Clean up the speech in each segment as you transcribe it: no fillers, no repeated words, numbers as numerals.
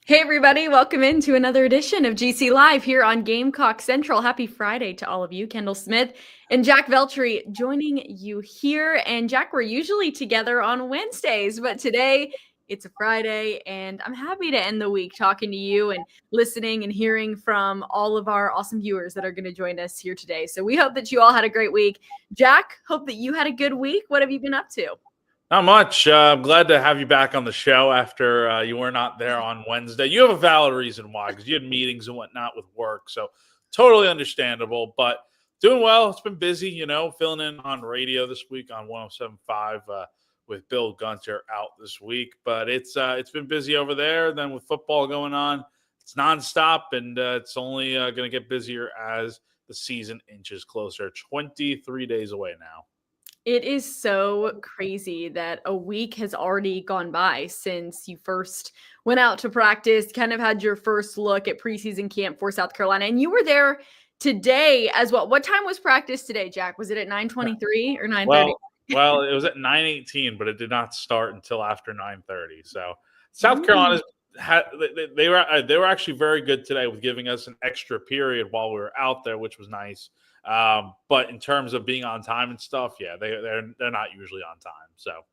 Hey everybody, welcome into another edition of GC Live here on Gamecock Central. Happy Friday to all of you. Kendall Smith and Jack Veltri joining you here. And Jack, we're usually together on Wednesdays, but today it's a Friday and I'm happy to end the week talking to you and listening and hearing from all of our awesome viewers that are going to join us here today. So we hope that you all had a great week. Jack, hope that you had a good week. What have you been up to? Not much. I'm glad to have you back on the show after you were not there on Wednesday. You have a valid reason why, because you had meetings and whatnot with work. So totally understandable, but doing well. It's been busy, filling in on radio this week on 107.5 with Bill Gunter out this week. But it's been busy over there. Then with football going on, it's nonstop, and it's only going to get busier as the season inches closer. 23 days away now. It is so crazy that a week has already gone by since you first went out to practice, kind of had your first look at preseason camp for South Carolina. And you were there today as well. What time was practice today, Jack? Was it at 9:23 or 9:30? Well, it was at 9:18, but it did not start until after 9:30. So South Carolina they were actually very good today with giving us an extra period while we were out there, which was nice. But in terms of being on time and stuff, yeah, they're not usually on time. So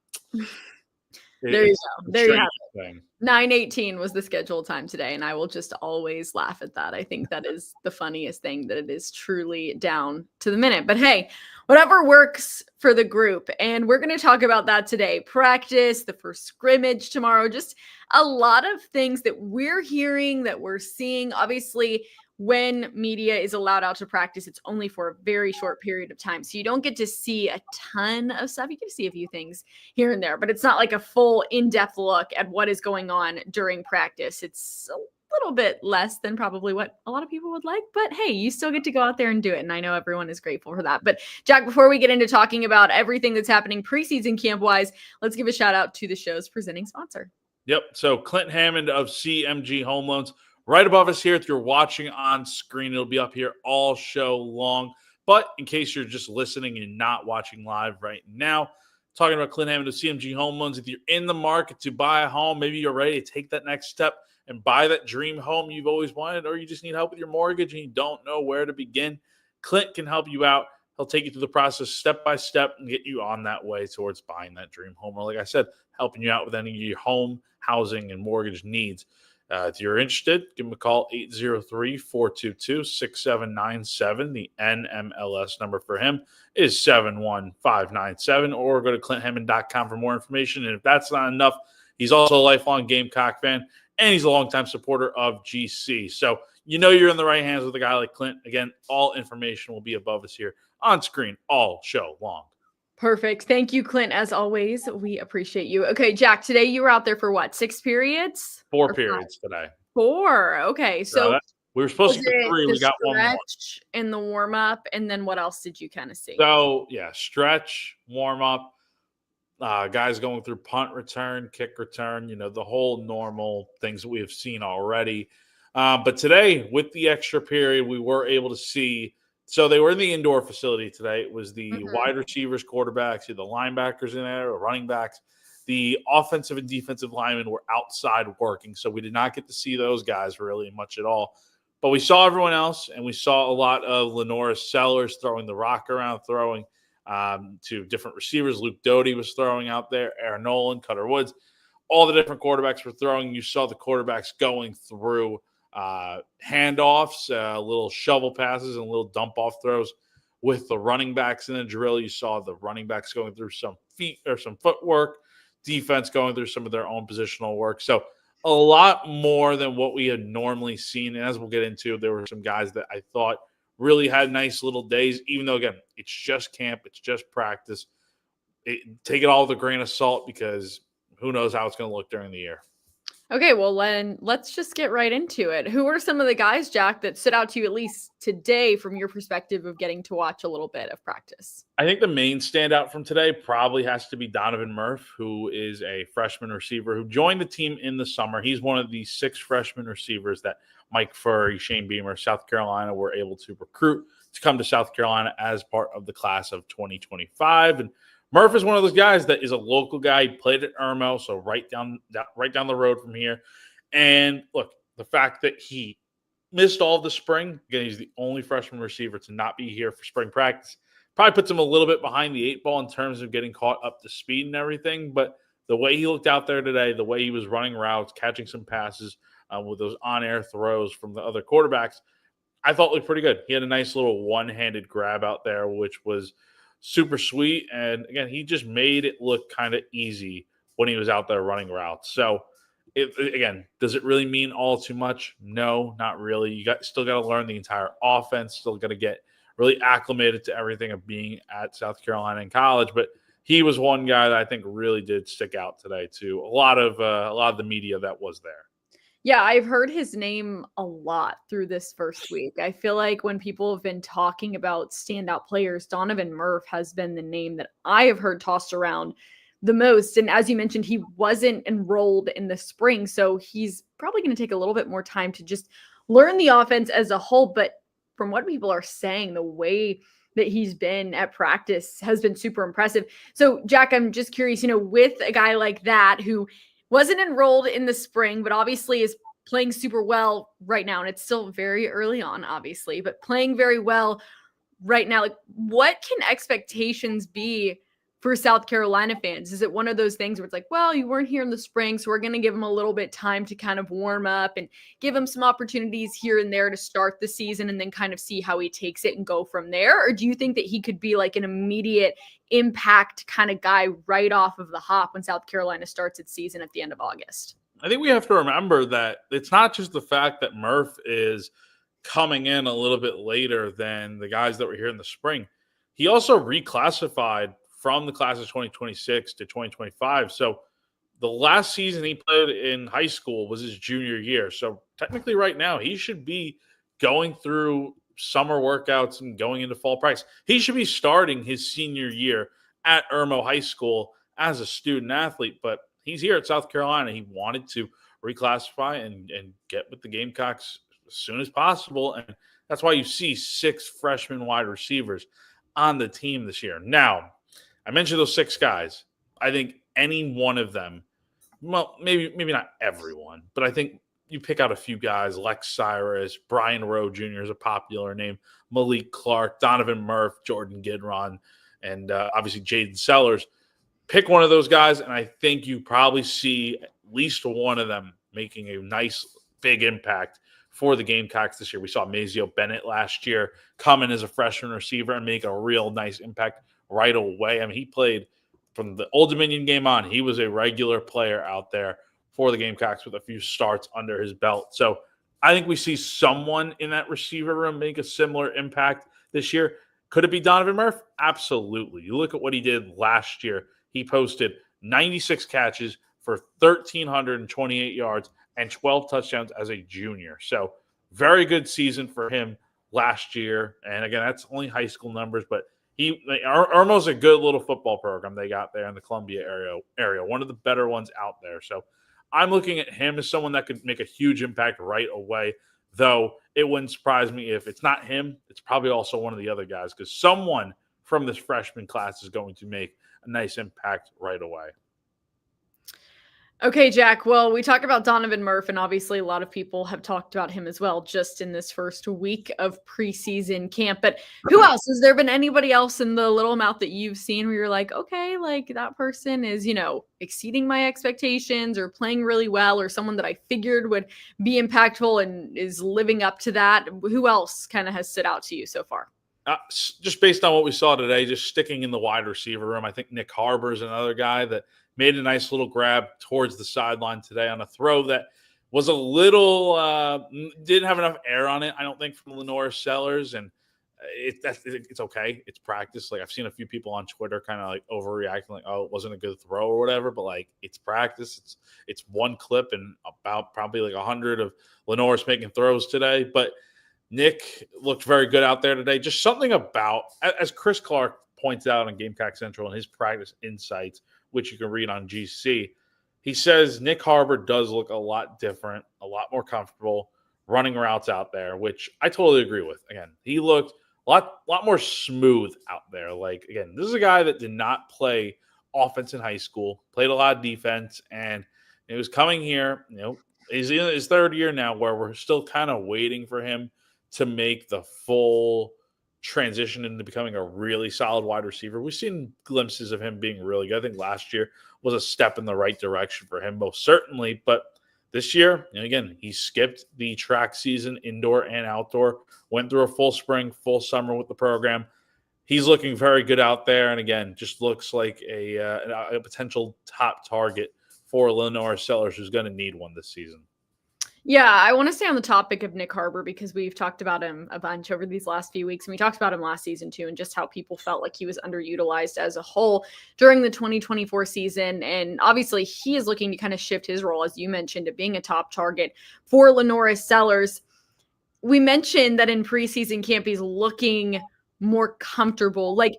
there you go. There you have it. 9:18 was the scheduled time today, and I will just always laugh at that. I think that is the funniest thing, that it is truly down to the minute. But hey, whatever works for the group. And we're going to talk about that today. Practice, the first scrimmage tomorrow, just a lot of things that we're hearing, that we're seeing. Obviously, when media is allowed out to practice, it's only for a very short period of time. So you don't get to see a ton of stuff. You get to see a few things here and there, but it's not like a full in-depth look at what is going on during practice. It's a little bit less than probably what a lot of people would like, but hey, you still get to go out there and do it. And I know everyone is grateful for that. But Jack, before we get into talking about everything that's happening preseason camp wise, let's give a shout out to the show's presenting sponsor. Yep. So Clint Hammond of CMG Home Loans. Right above us here, if you're watching on screen, it'll be up here all show long. But in case you're just listening and not watching live right now, talking about Clint Hammond of CMG Home Loans. If you're in the market to buy a home, maybe you're ready to take that next step and buy that dream home you've always wanted, or you just need help with your mortgage and you don't know where to begin, Clint can help you out. He'll take you through the process step by step and get you on that way towards buying that dream home. Or like I said, helping you out with any of your home, housing, and mortgage needs. If you're interested, give him a call, 803-422-6797. The NMLS number for him is 71597, or go to clinthammond.com for more information. And if that's not enough, he's also a lifelong Gamecock fan, and he's a longtime supporter of GC. So you're in the right hands with a guy like Clint. Again, all information will be above us here on screen all show long. Perfect. Thank you, Clint. As always, we appreciate you. Okay, Jack, today you were out there for what? 6 periods? 4 periods today. 4. Okay. So we were supposed to get 3. We got 1 more. Stretch and the warm up. And then what else did you kind of see? So, yeah, stretch, warm up, guys going through punt return, kick return, the whole normal things that we have seen already. But today, with the extra period, we were able to see. So they were in the indoor facility today. It was the wide receivers, quarterbacks, the linebackers in there, or running backs. The offensive and defensive linemen were outside working, so we did not get to see those guys really much at all. But we saw everyone else, and we saw a lot of Lenoris Sellers throwing the rock around, throwing to different receivers. Luke Doty was throwing out there, Aaron Nolan, Cutter Woods. All the different quarterbacks were throwing. You saw the quarterbacks going through handoffs, little shovel passes, and little dump-off throws with the running backs in the drill. You saw the running backs going through some footwork, defense going through some of their own positional work. So a lot more than what we had normally seen. And as we'll get into, there were some guys that I thought really had nice little days, even though, again, it's just camp, it's just practice. Take it all with a grain of salt, because who knows how it's going to look during the year. Okay, well, then let's just get right into it. Who are some of the guys, Jack, that stood out to you, at least today, from your perspective of getting to watch a little bit of practice? I think the main standout from today probably has to be Donovan Murf, who is a freshman receiver who joined the team in the summer. He's one of the 6 freshman receivers that Mike Ferry, Shane Beamer, South Carolina were able to recruit to come to South Carolina as part of the class of 2025. And Murf is one of those guys that is a local guy. He played at Irmo, so right down the road from here. And look, the fact that he missed all of the spring, again, he's the only freshman receiver to not be here for spring practice. Probably puts him a little bit behind the 8 ball in terms of getting caught up to speed and everything. But the way he looked out there today, the way he was running routes, catching some passes with those on-air throws from the other quarterbacks, I thought looked pretty good. He had a nice little one-handed grab out there, which was super sweet. And again, he just made it look kind of easy when he was out there running routes. So, again, does it really mean all too much? No, not really. You still got to learn the entire offense. Still got to get really acclimated to everything of being at South Carolina in college. But he was one guy that I think really did stick out today to a lot of the media that was there. Yeah, I've heard his name a lot through this first week. I feel like when people have been talking about standout players, Donovan Murf has been the name that I have heard tossed around the most. And as you mentioned, he wasn't enrolled in the spring, so he's probably going to take a little bit more time to just learn the offense as a whole. But from what people are saying, the way that he's been at practice has been super impressive. So, Jack, I'm just curious, with a guy like that who wasn't enrolled in the spring, but obviously is playing super well right now. And it's still very early on, obviously, but playing very well right now. Like, what can expectations be for South Carolina fans? Is it one of those things where it's like, well, you weren't here in the spring, so we're going to give them a little bit time to kind of warm up and give him some opportunities here and there to start the season and then kind of see how he takes it and go from there? Or do you think that he could be like an immediate impact kind of guy right off of the hop when South Carolina starts its season at the end of August? I think we have to remember that it's not just the fact that Murf is coming in a little bit later than the guys that were here in the spring. He also reclassified from the class of 2026 to 2025. So the last season he played in high school was his junior year. So technically right now he should be going through summer workouts and going into fall practice. He should be starting his senior year at Irmo High School as a student athlete, but he's here at South Carolina. He wanted to reclassify and get with the Gamecocks as soon as possible. And that's why you see 6 freshman wide receivers on the team this year. Now, I mentioned those 6 guys. I think any one of them, well, maybe not everyone, but I think you pick out a few guys, Lex Cyrus, Brian Rowe Jr. is a popular name, Malik Clark, Donovan Murf, Jordan Gidron, and obviously Jaden Sellers. Pick one of those guys, and I think you probably see at least one of them making a nice big impact for the Gamecocks this year. We saw Maio Bennett last year come in as a freshman receiver and make a real nice impact right away. I mean, he played from the Old Dominion game on. He was a regular player out there for the Gamecocks with a few starts under his belt. So I think we see someone in that receiver room make a similar impact this year. Could it be Donovan Murf? Absolutely. You look at what he did last year. He posted 96 catches for 1,328 yards and 12 touchdowns as a junior. So very good season for him last year. And again, that's only high school numbers, but Irmo's a good little football program they got there in the Columbia area, one of the better ones out there. So I'm looking at him as someone that could make a huge impact right away, though it wouldn't surprise me if it's not him. It's probably also one of the other guys because someone from this freshman class is going to make a nice impact right away. Okay, Jack. Well, we talk about Donovan Murf, and obviously a lot of people have talked about him as well just in this first week of preseason camp. But who else? Has there been anybody else in the little amount that you've seen where you're like, okay, like that person is, exceeding my expectations or playing really well, or someone that I figured would be impactful and is living up to that? Who else kind of has stood out to you so far? Just based on what we saw today, just sticking in the wide receiver room, I think Nick Harour is another guy that made a nice little grab towards the sideline today on a throw that was a little didn't have enough air on it, I don't think, from Lenore Sellers, and it's okay. It's practice. Like, I've seen a few people on Twitter kind of like overreacting, like, oh, it wasn't a good throw or whatever, but like, it's practice. It's one clip and about probably like 100 of Lenore's making throws today, but Nick looked very good out there today. Just something about, as Chris Clark points out on Gamecock Central in his practice insights, which you can read on GC, he says Nick Harour does look a lot different, a lot more comfortable running routes out there, which I totally agree with. Again, he looked a lot more smooth out there. Like, again, this is a guy that did not play offense in high school, played a lot of defense, and he was coming here, He's in his third year now, where we're still kind of waiting for him to make the full transition into becoming a really solid wide receiver. We've seen glimpses of him being really good. I think last year was a step in the right direction for him, most certainly. But this year, and again, he skipped the track season, indoor and outdoor, went through a full spring, full summer with the program. He's looking very good out there. And again, just looks like a potential top target for Lenore Sellers, who's going to need one this season. Yeah, I want to stay on the topic of Nick Harour because we've talked about him a bunch over these last few weeks. And we talked about him last season too, and just how people felt like he was underutilized as a whole during the 2024 season. And obviously he is looking to kind of shift his role, as you mentioned, to being a top target for Lenore Sellers. We mentioned that in preseason camp, he's looking more comfortable. Like,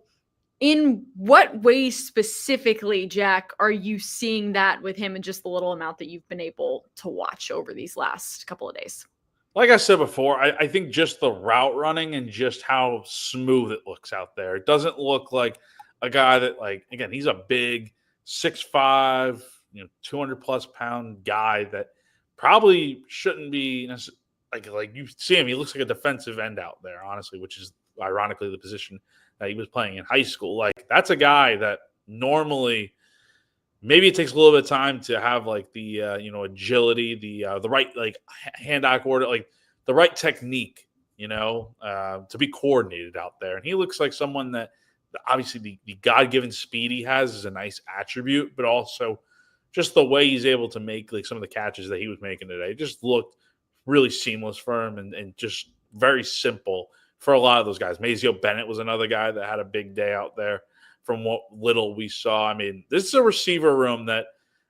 in what ways specifically, Jack, are you seeing that with him in just the little amount that you've been able to watch over these last couple of days? Like I said before, I think just the route running and just how smooth it looks out there. It doesn't look like a guy that, like, again, he's a big 6'5", 200+ pound guy that probably shouldn't be like you see him. He looks like a defensive end out there, honestly, which is ironically the position that he was playing in high school. Like, that's a guy that normally maybe it takes a little bit of time to have like the agility, the right like hand-eye coordinate, like the right technique, to be coordinated out there. And he looks like someone that obviously the God-given speed he has is a nice attribute, but also just the way he's able to make like some of the catches that he was making today just looked really seamless for him and just very simple for a lot of those guys. Maio Bennett was another guy that had a big day out there from what little we saw. I mean, this is a receiver room that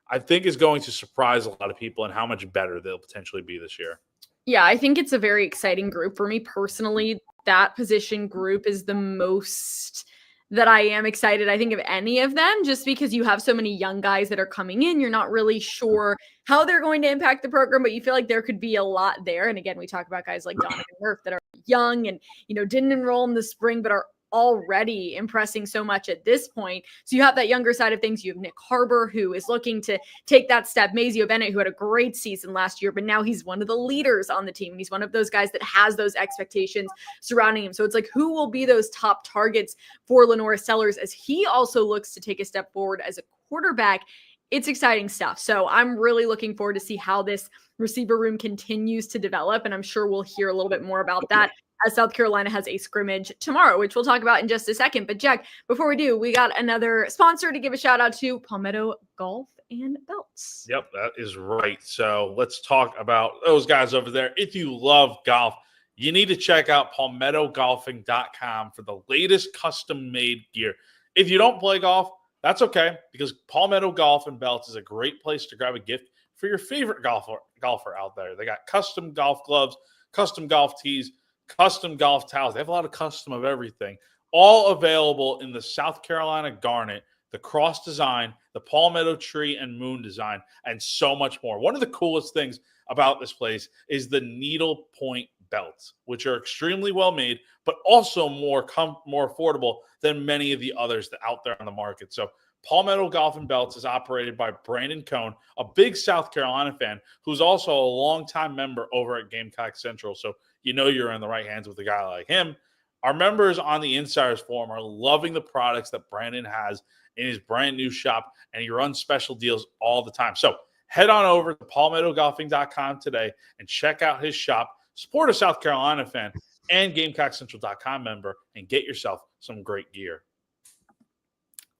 I think is going to surprise a lot of people and how much better they'll potentially be this year. Yeah, I think it's a very exciting group. For me personally, that position group is the most that I am excited, I think, of any of them, just because you have so many young guys that are coming in. You're not really sure how they're going to impact the program, but you feel like there could be a lot there. And again, we talk about guys like Donovan Murf that are young and, didn't enroll in the spring, but are already impressing so much at this point. So you have that younger side of things. You have Nick Harour, who is looking to take that step. Maio Bennett, who had a great season last year, but now he's one of the leaders on the team. And he's one of those guys that has those expectations surrounding him. So it's like, who will be those top targets for Lenore Sellers as he also looks to take a step forward as a quarterback? It's exciting stuff. So I'm really looking forward to see how this receiver room continues to develop. And I'm sure we'll hear a little bit more about that as South Carolina has a scrimmage tomorrow, which we'll talk about in just a second. But Jack, before we do, we got another sponsor to give a shout out to, Palmetto Golf and Belts. Yep, that is right. So let's talk about those guys over there. If you love golf, you need to check out PalmettoGolfing.com for the latest custom-made gear. If you don't play golf, that's okay, because Palmetto Golf and Belts is a great place to grab a gift for your favorite golfer out there. They got custom golf gloves, custom golf tees, custom golf towels. They have a lot of custom of everything, all available in the South Carolina Garnet, the cross design, the Palmetto tree and moon design, and so much more. One of the coolest things about this place is the needle point belts, which are extremely well made, but also more affordable than many of the others that out there on the market. So Palmetto Golf and Belts is operated by Brandon Cohn, a big South Carolina fan who's also a longtime member over at Gamecock Central. So you're in the right hands with a guy like him. Our members on the Insiders Forum are loving the products that Brandon has in his brand new shop, and he runs special deals all the time. So head on over to PalmettoGolfing.com today and check out his shop. Support a South Carolina fan and GamecockCentral.com member and get yourself some great gear.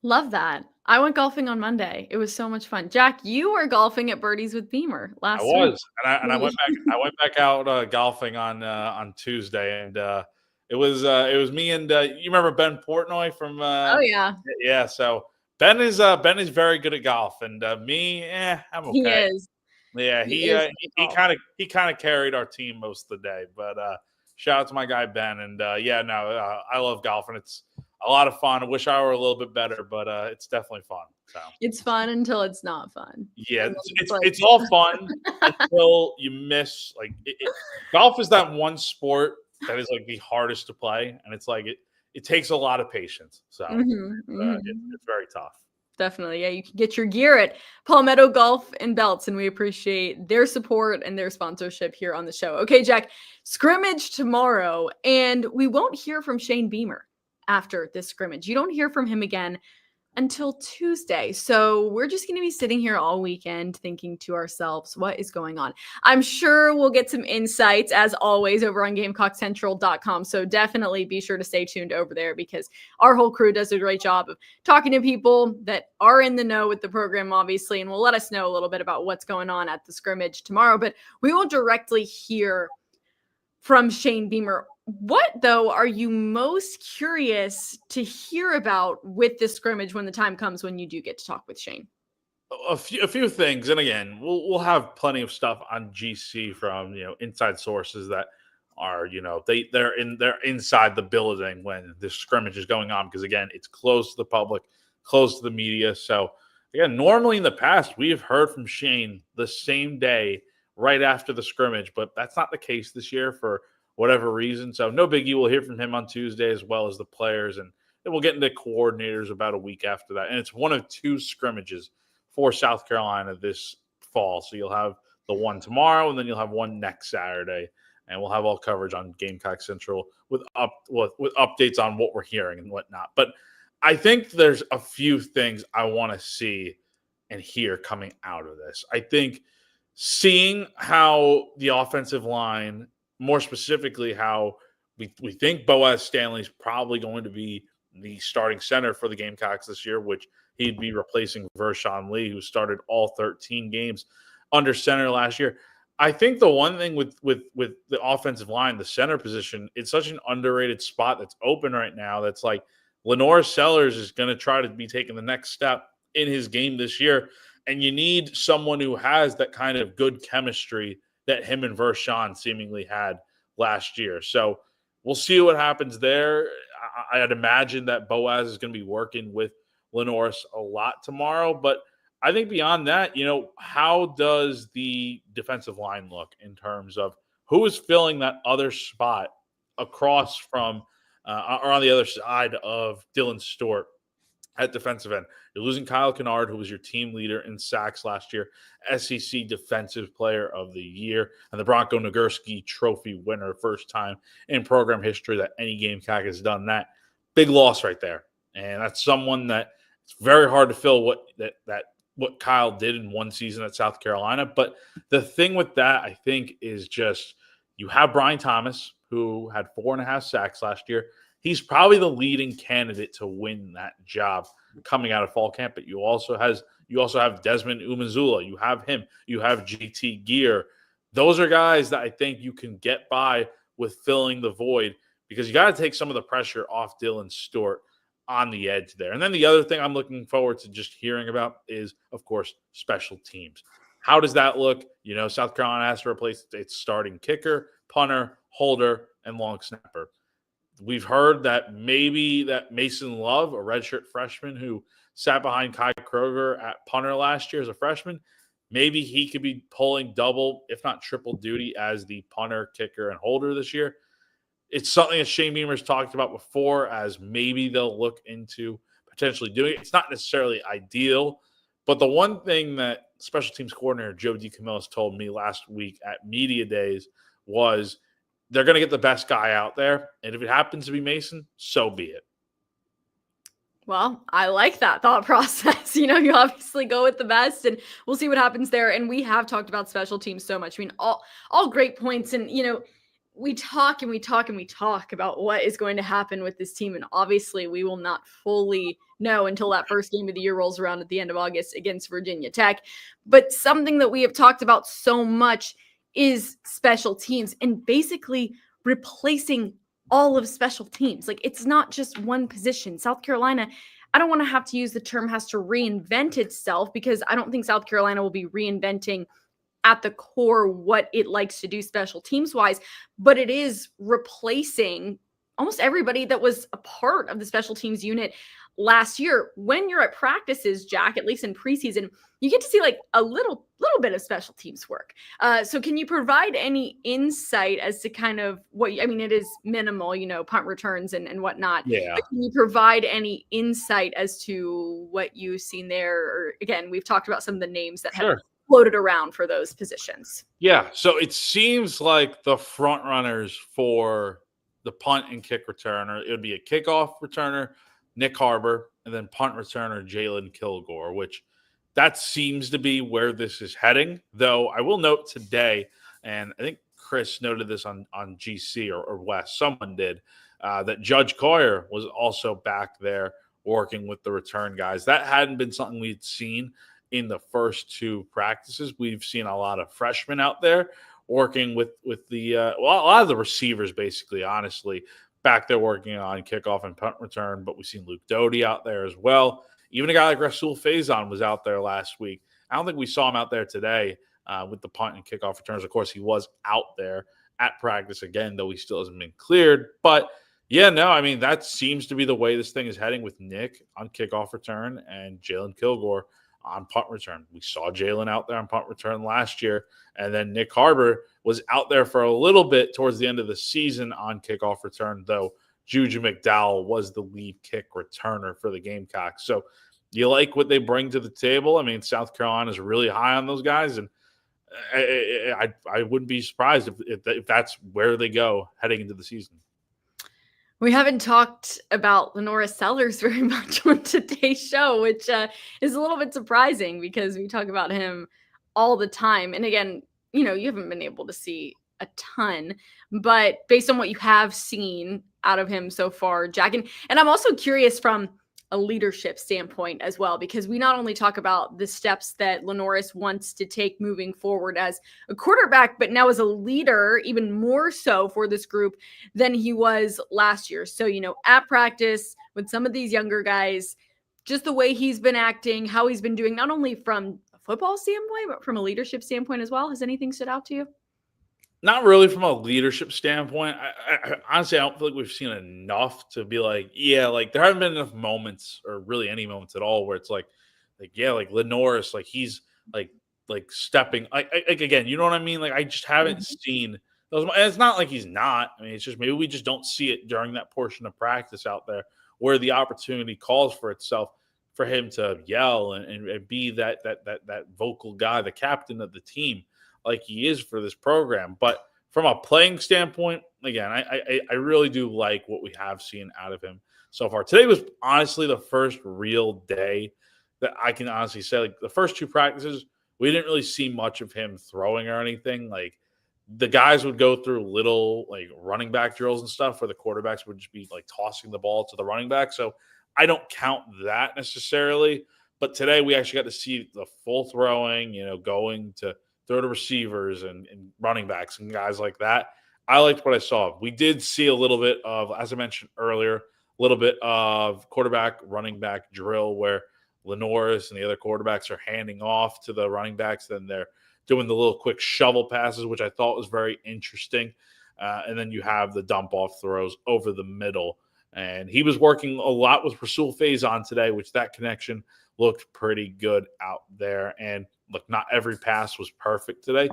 Love that. I went golfing on Monday. It was so much fun. Jack, you were golfing at Birdies with Beamer last week. I was, and I went back. I went back out golfing on Tuesday, and it was me and you remember Ben Portnoy from? Oh yeah, yeah. So Ben is very good at golf, and me, I'm okay. He is. Yeah, he kind of carried our team most of the day, but shout out to my guy Ben, and I love golf, and it's a lot of fun. I wish I were a little bit better, but it's definitely fun. So it's fun until it's not fun. Yeah, it's all fun until you miss. Like golf is that one sport that is like the hardest to play, and it's like it takes a lot of patience. So it's very tough. Definitely. Yeah, you can get your gear at Palmetto Golf and Belts, and we appreciate their support and their sponsorship here on the show. Okay, Jack, scrimmage tomorrow, and we won't hear from Shane Beamer after this scrimmage. You don't hear from him again until Tuesday. So we're just going to be sitting here all weekend thinking to ourselves, what is going on? I'm sure we'll get some insights as always over on GamecockCentral.com. So definitely be sure to stay tuned over there because our whole crew does a great job of talking to people that are in the know with the program, obviously, and will let us know a little bit about what's going on at the scrimmage tomorrow. But we won't directly hear from Shane Beamer. What, though, are you most curious to hear about with this scrimmage when the time comes when you do get to talk with Shane? A few things, and again, we'll have plenty of stuff on GC from inside sources that are they're inside the building when this scrimmage is going on because again, it's closed to the public, closed to the media. So again, normally in the past we've heard from Shane the same day right after the scrimmage, but that's not the case this year for whatever reason. So no biggie. We'll hear from him on Tuesday as well as the players, and then we'll get into coordinators about a week after that. And it's one of two scrimmages for South Carolina this fall. So you'll have the one tomorrow, and then you'll have one next Saturday, and we'll have all coverage on Gamecock Central with updates on what we're hearing and whatnot. But I think there's a few things I want to see and hear coming out of this. I think seeing how the offensive line, more specifically how we think Boaz Stanley's probably going to be the starting center for the Gamecocks this year, which he'd be replacing Vershawn Lee, who started all 13 games under center last year. I think the one thing with the offensive line, the center position, it's such an underrated spot that's open right now. That's like Lenore Sellers is going to try to be taking the next step in his game this year. And you need someone who has that kind of good chemistry that him and Vershawn seemingly had last year. So we'll see what happens there. I'd imagine that Boaz is going to be working with Lenoris a lot tomorrow. But I think beyond that, how does the defensive line look in terms of who is filling that other spot across from or on the other side of Dylan Stewart at defensive end? You're losing Kyle Kennard, who was your team leader in sacks last year, SEC Defensive Player of the Year, and the Bronco Nagurski Trophy winner, first time in program history that any Gamecock has done that. Big loss right there. And that's someone that it's very hard to fill what Kyle did in one season at South Carolina. But the thing with that, I think, is just you have Brian Thomas, who had 4.5 sacks last year. He's probably the leading candidate to win that job coming out of fall camp. But you also have Desmond Umanzula. You have him. You have GT Gear. Those are guys that I think you can get by with filling the void because you got to take some of the pressure off Dylan Stewart on the edge there. And then the other thing I'm looking forward to just hearing about is, of course, special teams. How does that look? South Carolina has to replace its starting kicker, punter, holder, and long snapper. We've heard that maybe that Mason Love, a redshirt freshman who sat behind Kai Kroger at punter last year as a freshman, maybe he could be pulling double, if not triple duty as the punter, kicker, and holder this year. It's something that Shane Beamer's talked about before as maybe they'll look into potentially doing it. It's not necessarily ideal, but the one thing that special teams coordinator Joe DeCamillis told me last week at media days was they're going to get the best guy out there. And if it happens to be Mason, so be it. Well, I like that thought process. You obviously go with the best and we'll see what happens there. And we have talked about special teams so much. I mean, all great points. And, we talk and we talk and we talk about what is going to happen with this team. And obviously we will not fully know until that first game of the year rolls around at the end of August against Virginia Tech. But something that we have talked about so much is special teams and basically replacing all of special teams. Like, it's not just one position. South Carolina, I don't want to have to use the term has to reinvent itself because I don't think South Carolina will be reinventing at the core what it likes to do special teams wise, but it is replacing almost everybody that was a part of the special teams unit last year, when you're at practices, Jack, at least in preseason, you get to see like a little bit of special teams work. So can you provide any insight as to kind of it is minimal, punt returns and whatnot. Yeah. But can you provide any insight as to what you've seen there? Or again, we've talked about some of the names that have floated around for those positions. Yeah. So it seems like the front runners for the punt and kick returner, it would be a kickoff returner, Nick Harour, and then punt returner Jalen Kilgore, which that seems to be where this is heading. Though I will note today, and I think Chris noted this on GC or Wes, someone did, that Judge Coyer was also back there working with the return guys. That hadn't been something we'd seen in the first two practices. We've seen a lot of freshmen out there working with the a lot of the receivers, basically, honestly, back there working on kickoff and punt return. But we've seen Luke Doty out there as well. Even a guy like Rasul Faison was out there last week. I don't think we saw him out there today with the punt and kickoff returns. Of course, he was out there at practice again, though he still hasn't been cleared. But yeah, no, I mean, that seems to be the way this thing is heading, with Nick on kickoff return and Jalen Kilgore on punt return. We saw Jalen out there on punt return last year, and then Nick Harour was out there for a little bit towards the end of the season on kickoff return, though Juju McDowell was the lead kick returner for the Gamecocks. So you like what they bring to the table. I mean, South Carolina is really high on those guys, and I wouldn't be surprised if that's where they go heading into the season. We haven't talked about LaNorris Sellers very much on today's show, which is a little bit surprising because we talk about him all the time. And again, you haven't been able to see a ton, but based on what you have seen out of him so far, Jack, and I'm also curious from a leadership standpoint as well, because we not only talk about the steps that LaNorris wants to take moving forward as a quarterback, but now as a leader, even more so for this group than he was last year. So, at practice with some of these younger guys, just the way he's been acting, how he's been doing, not only from a football standpoint, but from a leadership standpoint as well. Has anything stood out to you? Not really from a leadership standpoint. I honestly, I don't feel like we've seen enough to be like, yeah, like there haven't been enough moments, or really any moments at all, where it's like LaNorris, like he's like stepping, like again, you know what I mean? Like I just haven't seen those. And it's not like he's not. I mean, it's just maybe we just don't see it during that portion of practice out there where the opportunity calls for itself for him to yell and be that vocal guy, the captain of the team, like he is for this program. But from a playing standpoint, again, I really do like what we have seen out of him so far. Today was honestly the first real day that I can honestly say, like the first two practices, we didn't really see much of him throwing or anything. Like the guys would go through little like running back drills and stuff where the quarterbacks would just be like tossing the ball to the running back. So I don't count that necessarily. But today we actually got to see the full throwing, going to throw to receivers and running backs and guys like that. I liked what I saw. We did see a little bit of, as I mentioned earlier, a little bit of quarterback, running back drill where LaNorris and the other quarterbacks are handing off to the running backs. Then they're doing the little quick shovel passes, which I thought was very interesting. And then you have the dump off throws over the middle. And he was working a lot with Rasul Faison today, which that connection looked pretty good out there. And look, not every pass was perfect today.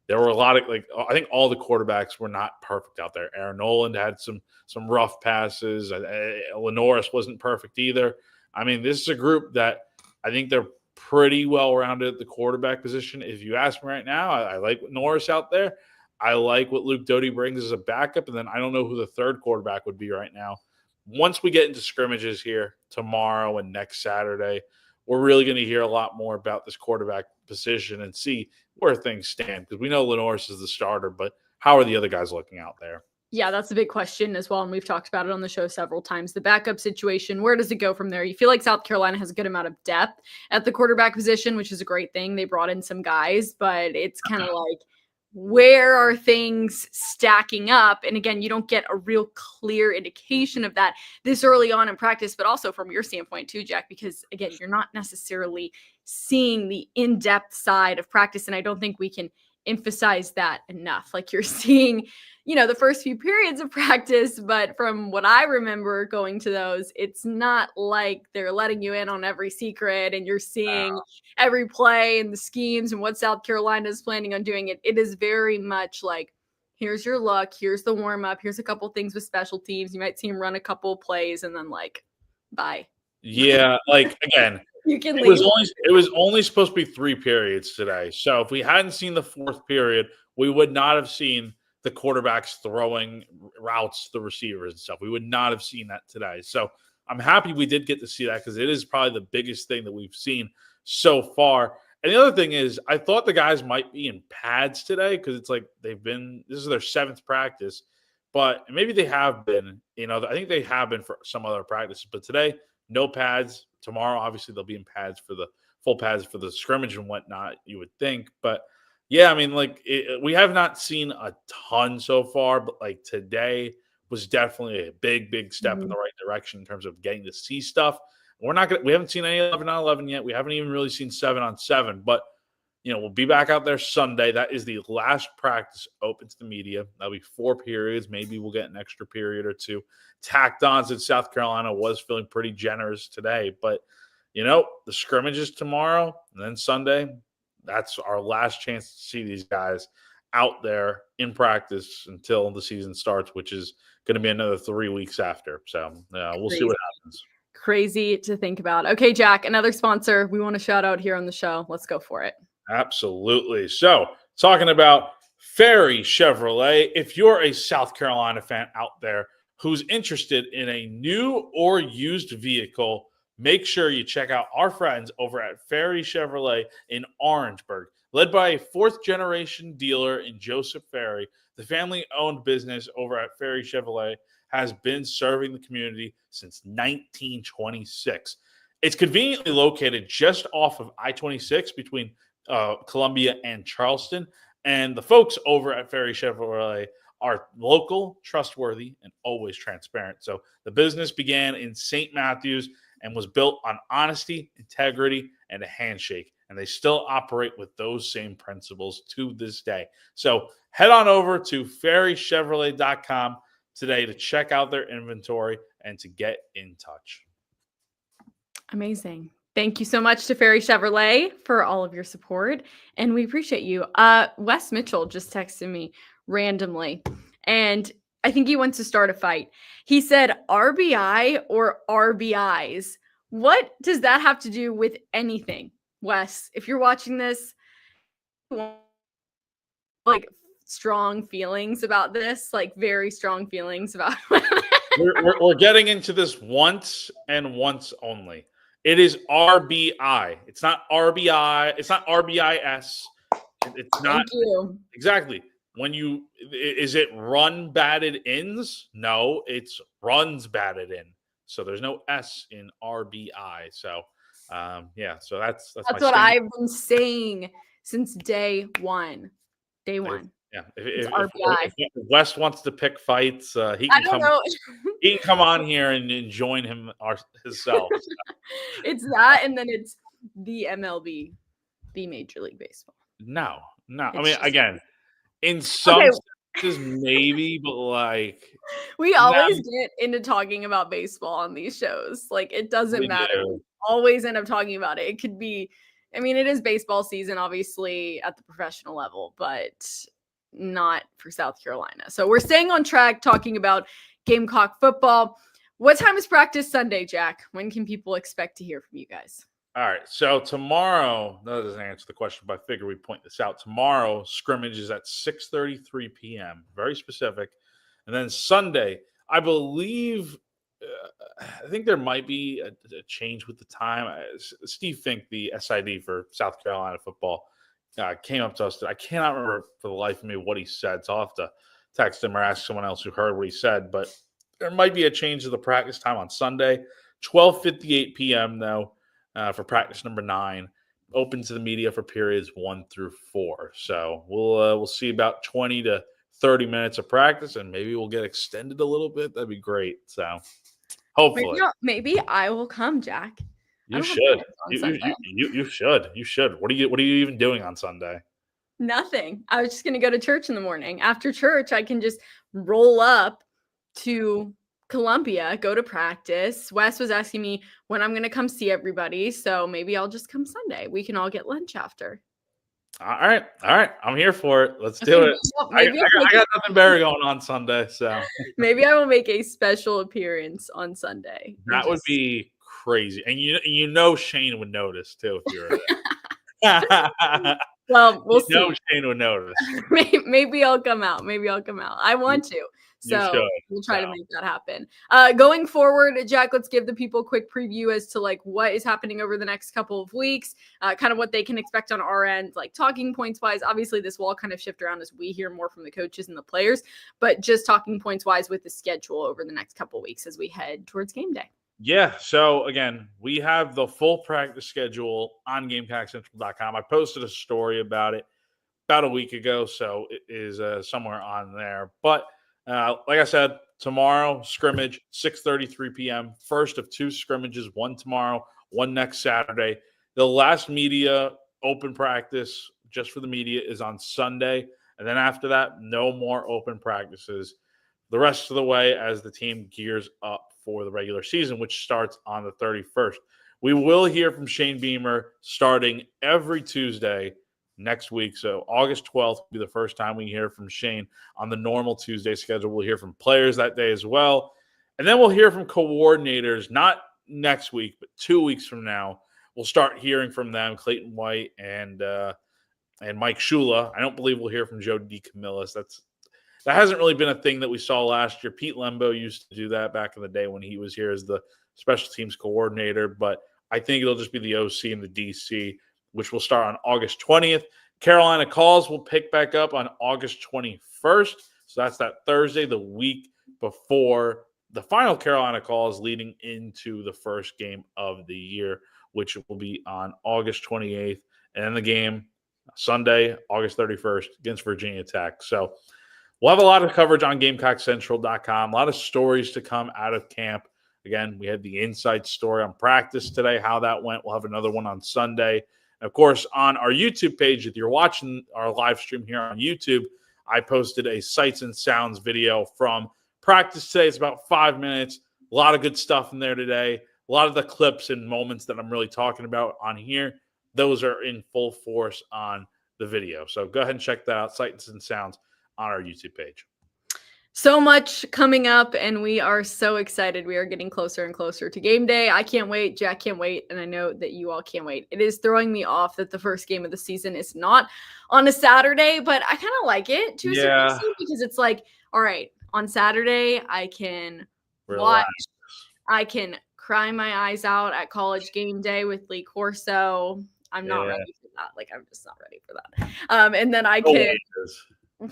There were a lot of I think all the quarterbacks were not perfect out there. Aaron Noland had some rough passes. LaNorris wasn't perfect either. I mean, this is a group that I think they're pretty well rounded at the quarterback position. If you ask me right now, I like what Norris out there. I like what Luke Doty brings as a backup, and then I don't know who the third quarterback would be right now. Once we get into scrimmages here tomorrow and next Saturday, we're really going to hear a lot more about this quarterback position and see where things stand, because we know LaNorris is the starter, but how are the other guys looking out there? Yeah, that's a big question as well, and we've talked about it on the show several times. The backup situation, where does it go from there? You feel like South Carolina has a good amount of depth at the quarterback position, which is a great thing. They brought in some guys, but it's kind of like, where are things stacking up? And again, you don't get a real clear indication of that this early on in practice, but also from your standpoint too, Jack, because again, you're not necessarily seeing the in-depth side of practice. And I don't think we can emphasize that enough. Like you're seeing, the first few periods of practice, but from what I remember going to those, it's not like they're letting you in on every secret and you're seeing every play and the schemes and what South Carolina is planning on doing. It is very much like, here's your look, here's the warm up, here's a couple things with special teams. You might see him run a couple plays and then like, bye. Yeah, like again, you can it leave. was only supposed to be 3 periods today. So if we hadn't seen the 4th period, we would not have seen the quarterbacks throwing routes to the receivers and stuff. We would not have seen that today. So I'm happy we did get to see that because it is probably the biggest thing that we've seen so far. And the other thing is, I thought the guys might be in pads today because it's like this is their 7th practice, but maybe they have been, I think they have been for some other practices, but today, no pads. Tomorrow, obviously, they'll be in pads for the full pads for the scrimmage and whatnot, you would think. But yeah, I mean, we have not seen a ton so far, but like today was definitely a big step in the right direction in terms of getting to see stuff. We haven't seen any 11-on-11 yet. We haven't even really seen 7-on-7, but we'll be back out there Sunday. That is the last practice open to the media. That'll be 4 periods. Maybe we'll get an extra period or 2 tacked on since South Carolina was feeling pretty generous today. But, the scrimmage is tomorrow and then Sunday. That's our last chance to see these guys out there in practice until the season starts, which is going to be another 3 weeks after. So we'll see what happens. Crazy to think about. Okay, Jack, another sponsor we want to shout out here on the show. Let's go for it. Absolutely. So, talking about Ferry Chevrolet, if you're a South Carolina fan out there who's interested in a new or used vehicle, make sure you check out our friends over at Ferry Chevrolet in Orangeburg. Led by a 4th-generation dealer in Joseph Ferry, the family-owned business over at Ferry Chevrolet has been serving the community since 1926. It's conveniently located just off of I-26 between Columbia and Charleston. And the folks over at Ferry Chevrolet are local, trustworthy, and always transparent. So the business began in St. Matthews and was built on honesty, integrity, and a handshake. And they still operate with those same principles to this day. So head on over to ferrychevrolet.com today to check out their inventory and to get in touch. Amazing. Thank you so much to Ferry Chevrolet for all of your support, and we appreciate you. Wes Mitchell just texted me randomly, and I think he wants to start a fight. He said RBI or RBIs. What does that have to do with anything? Wes, if you're watching this, like strong feelings about this, like very strong feelings about we're getting into this once and once only. It is RBI. It's not RBI. It's not RBIS. It's not. Thank you. Exactly. Is it run batted ins? No, it's runs batted in. So there's no S in RBI. So, So that's what I've been saying since day one. Day one. Yeah. If Wes wants to pick fights, he can come on here and join himself. It's that, and then it's the MLB, the Major League Baseball. No. I mean, again, in some senses, maybe, but like we always get into talking about baseball on these shows. Like it doesn't matter. We always end up talking about it. It could be, I mean, it is baseball season, obviously, at the professional level, but not for South Carolina. So we're staying on track talking about Gamecock football. What time is practice Sunday, Jack? When can people expect to hear from you guys? All right. So tomorrow, that doesn't answer the question, but I figure we point this out. Tomorrow, scrimmage is at 6:33 p.m. Very specific. And then Sunday, I believe, I think there might be a change with the time. Steve Fink, the SID for South Carolina football, came up to us. I cannot remember for the life of me what he said, so I'll have to text him or ask someone else who heard what he said. But there might be a change to the practice time on Sunday, 12:58 p.m. though, for practice number 9. Open to the media for periods 1 through 4. So we'll see about 20 to 30 minutes of practice, and maybe we'll get extended a little bit. That'd be great. So hopefully, maybe I will come, Jack. You should. You should. You should. What are you even doing on Sunday? Nothing. I was just going to go to church in the morning. After church, I can just roll up to Columbia, go to practice. Wes was asking me when I'm going to come see everybody. So maybe I'll just come Sunday. We can all get lunch after. All right. I'm here for it. Let's do it. I got nothing better going on Sunday, so maybe I will make a special appearance on Sunday. That would be crazy, and you know Shane would notice too if you were there. Well, we'll see. Shane would notice. Maybe I'll come out. I want to. So we'll try to make that happen. Going forward, Jack, let's give the people a quick preview as to like what is happening over the next couple of weeks, kind of what they can expect on our end, like talking points wise. Obviously, this will all kind of shift around as we hear more from the coaches and the players, but just talking points wise with the schedule over the next couple of weeks as we head towards game day. Yeah. So again, we have the full practice schedule on GamecockCentral.com. I posted a story about it about a week ago, so it is somewhere on there. But like I said, tomorrow, scrimmage, 6:33 p.m. First of 2 scrimmages, one tomorrow, one next Saturday. The last media open practice just for the media is on Sunday. And then after that, no more open practices the rest of the way as the team gears up for the regular season, which starts on the 31st. We will hear from Shane Beamer starting every Tuesday next week. So August 12th will be the first time we hear from Shane on the normal Tuesday schedule. We'll hear from players that day as well. And then we'll hear from coordinators, not next week, but 2 weeks from now. We'll start hearing from them, Clayton White and Mike Shula. I don't believe we'll hear from Joe DeCamillis. That hasn't really been a thing that we saw last year. Pete Lembo used to do that back in the day when he was here as the special teams coordinator. But I think it'll just be the OC and the DC, which will start on August 20th. Carolina Calls will pick back up on August 21st. So that's that Thursday, the week before the final Carolina Calls leading into the first game of the year, which will be on August 28th. And then the game Sunday, August 31st against Virginia Tech. So we'll have a lot of coverage on GamecockCentral.com, a lot of stories to come out of camp. Again, we had the insight story on practice today, how that went. We'll have another one on Sunday. And of course, on our YouTube page, if you're watching our live stream here on YouTube, I posted a sights and sounds video from practice today. It's about 5 minutes. A lot of good stuff in there today. A lot of the clips and moments that I'm really talking about on here, those are in full force on the video. So go ahead and check that out, sights and sounds, on our YouTube page. So much coming up, and we are so excited. We are getting closer and closer to game day. I can't wait. Jack can't wait, and I know that you all can't wait. It is throwing me off that the first game of the season is not on a Saturday, but I kind of like it to a certain extent because it's like, all right, on Saturday, I can watch. I can cry my eyes out at college game day with Lee Corso. I'm not ready for that. Like, I'm just not ready for that. And then I can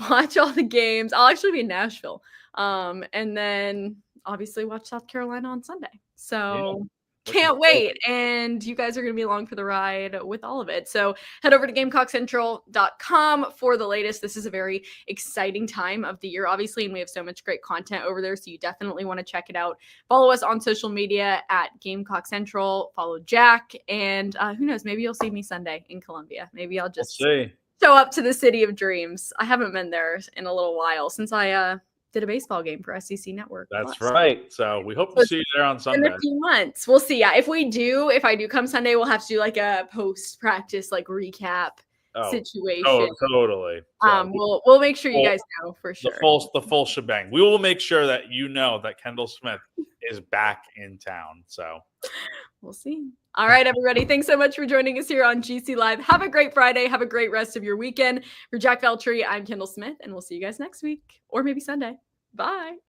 watch all the games. I'll actually be in Nashville. And then obviously watch South Carolina on Sunday. So can't wait. And you guys are going to be along for the ride with all of it. So head over to GamecockCentral.com for the latest. This is a very exciting time of the year, obviously, and we have so much great content over there. So you definitely want to check it out. Follow us on social media at Gamecock Central. Follow Jack. And who knows, maybe you'll see me Sunday in Columbia. Maybe I'll just show up to the city of dreams. I haven't been there in a little while since I did a baseball game for SEC Network. That's right. So we hope to see you there on Sunday. In a few months. We'll see. Yeah. If I do come Sunday, we'll have to do like a post-practice like recap situation. Oh, totally. So we'll make sure you guys know for sure. The full shebang. We will make sure that you know that Kendall Smith is back in town. So we'll see. All right, everybody. Thanks so much for joining us here on GC Live. Have a great Friday. Have a great rest of your weekend. For Jack Veltri, I'm Kendall Smith, and we'll see you guys next week or maybe Sunday. Bye.